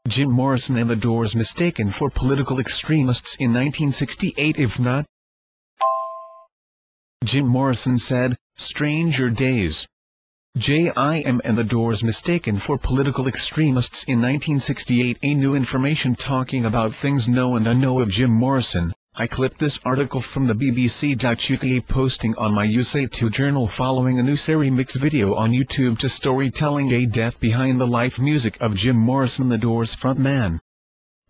Jim Morrison and the Doors mistaken for political extremists in 1968 if not? Jim Morrison said, "Stranger days. Jim and the Doors mistaken for political extremists in 1968. A new information talking about things known and unknown of Jim Morrison. I clipped this article from the BBC.UK posting on my USA2 journal following a new series mix video on YouTube to storytelling a death behind the life music of Jim Morrison, the Doors frontman.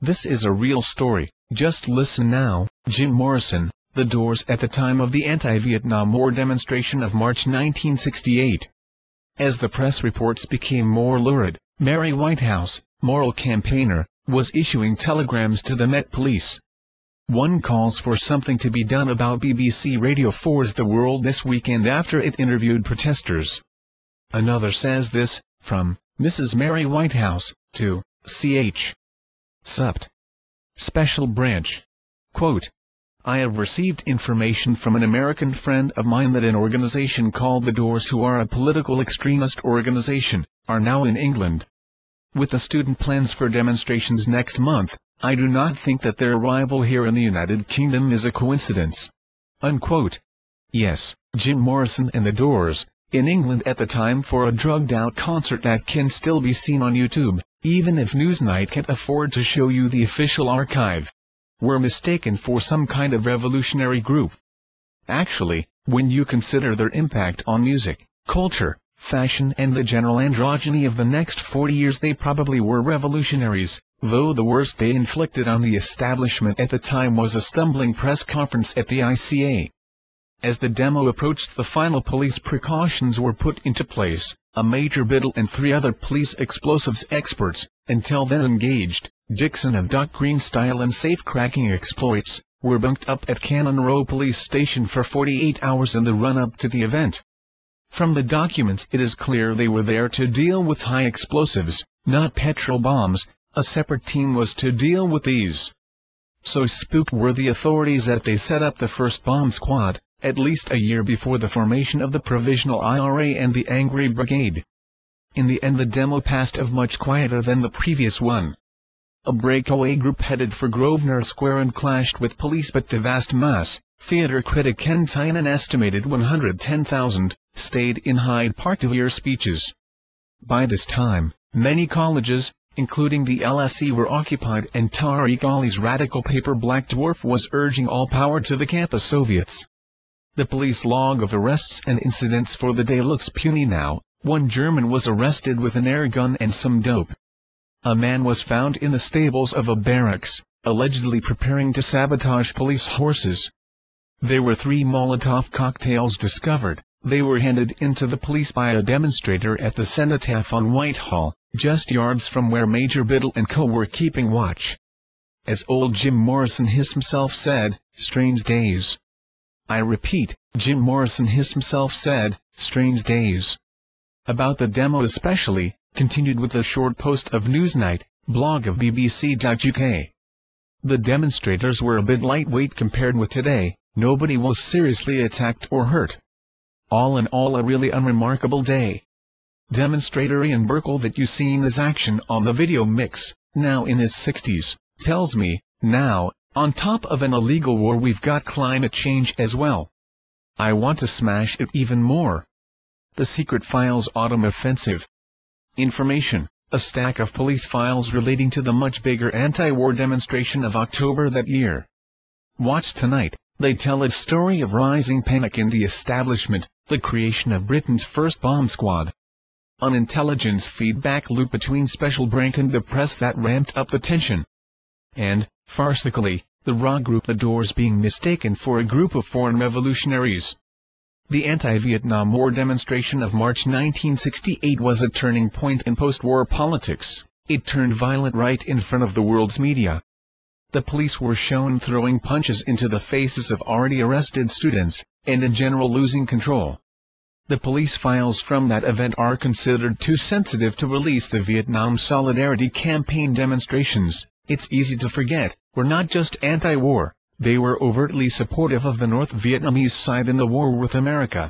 This is a real story, just listen now." Jim Morrison, the Doors at the time of the anti-Vietnam War demonstration of March 1968. As the press reports became more lurid, Mary Whitehouse, moral campaigner, was issuing telegrams to the Met Police. One calls for something to be done about BBC Radio 4's The World This Weekend after it interviewed protesters. Another says this, from Mrs. Mary Whitehouse, to Ch. Supt. Special Branch. Quote, "I have received information from an American friend of mine that an organization called The Doors, who are a political extremist organization, are now in England. With the student plans for demonstrations next month, I do not think that their arrival here in the United Kingdom is a coincidence." Unquote. Yes, Jim Morrison and the Doors, in England at the time for a drugged-out concert that can still be seen on YouTube, even if Newsnight can't afford to show you the official archive, were mistaken for some kind of revolutionary group. Actually, when you consider their impact on music, culture, fashion and the general androgyny of the next 40 years, they probably were revolutionaries, though the worst they inflicted on the establishment at the time was a stumbling press conference at the ICA. As the demo approached the final, police precautions were put into place. A Major Biddle and 3 other police explosives experts, until then engaged, Dixon of Dock Green style and safe-cracking exploits, were bunked up at Cannon Row Police Station for 48 hours in the run-up to the event. From the documents it is clear they were there to deal with high explosives, not petrol bombs. A separate team was to deal with these. So spooked were the authorities that they set up the first bomb squad, at least a year before the formation of the Provisional IRA and the Angry Brigade. In the end the demo passed off much quieter than the previous one. A breakaway group headed for Grosvenor Square and clashed with police, but the vast mass, theatre critic Ken Tynan estimated 110,000, stayed in Hyde Park to hear speeches. By this time, many colleges, including the LSE, were occupied, and Tariq Ali's radical paper Black Dwarf was urging all power to the campus Soviets. The police log of arrests and incidents for the day looks puny now. One German was arrested with an air gun and some dope. A man was found in the stables of a barracks, allegedly preparing to sabotage police horses. There were 3 Molotov cocktails discovered. They were handed in to the police by a demonstrator at the Cenotaph on Whitehall, just yards from where Major Biddle and co were keeping watch. As old Jim Morrison himself said, "Strange days." I repeat, Jim Morrison himself said, "Strange days." About the demo especially, continued with a short post of Newsnight, blog of BBC.UK. The demonstrators were a bit lightweight compared with today. Nobody was seriously attacked or hurt. All in all, a really unremarkable day. Demonstrator Ian Burkle, that you seen his action on the video mix, now in his 60s, tells me, now, on top of an illegal war we've got climate change as well. I want to smash it even more. The Secret Files Autumn Offensive. Information, a stack of police files relating to the much bigger anti-war demonstration of October that year. Watch tonight. They tell a story of rising panic in the establishment, the creation of Britain's first bomb squad, an intelligence feedback loop between Special Branch and the press that ramped up the tension, and, farcically, the raw group The Doors being mistaken for a group of foreign revolutionaries. The anti-Vietnam War demonstration of March 1968 was a turning point in post-war politics. It turned violent right in front of the world's media. The police were shown throwing punches into the faces of already arrested students, and in general losing control. The police files from that event are considered too sensitive to release. The Vietnam Solidarity Campaign demonstrations, it's easy to forget, were not just anti-war, they were overtly supportive of the North Vietnamese side in the war with America.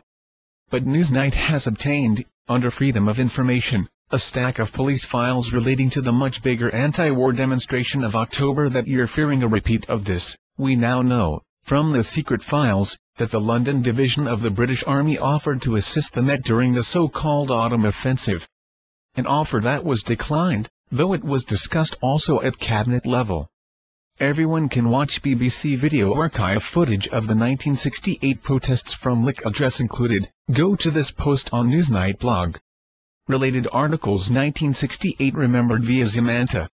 But Newsnight has obtained, under Freedom of Information, a stack of police files relating to the much bigger anti-war demonstration of October that year. Fearing a repeat of this, we now know, from the secret files, that the London division of the British Army offered to assist the Met during the so-called Autumn Offensive. An offer that was declined, though it was discussed also at cabinet level. Everyone can watch BBC video archive footage of the 1968 protests from Lick address included. Go to this post on Newsnight blog. Related articles 1968 remembered via Zamanta.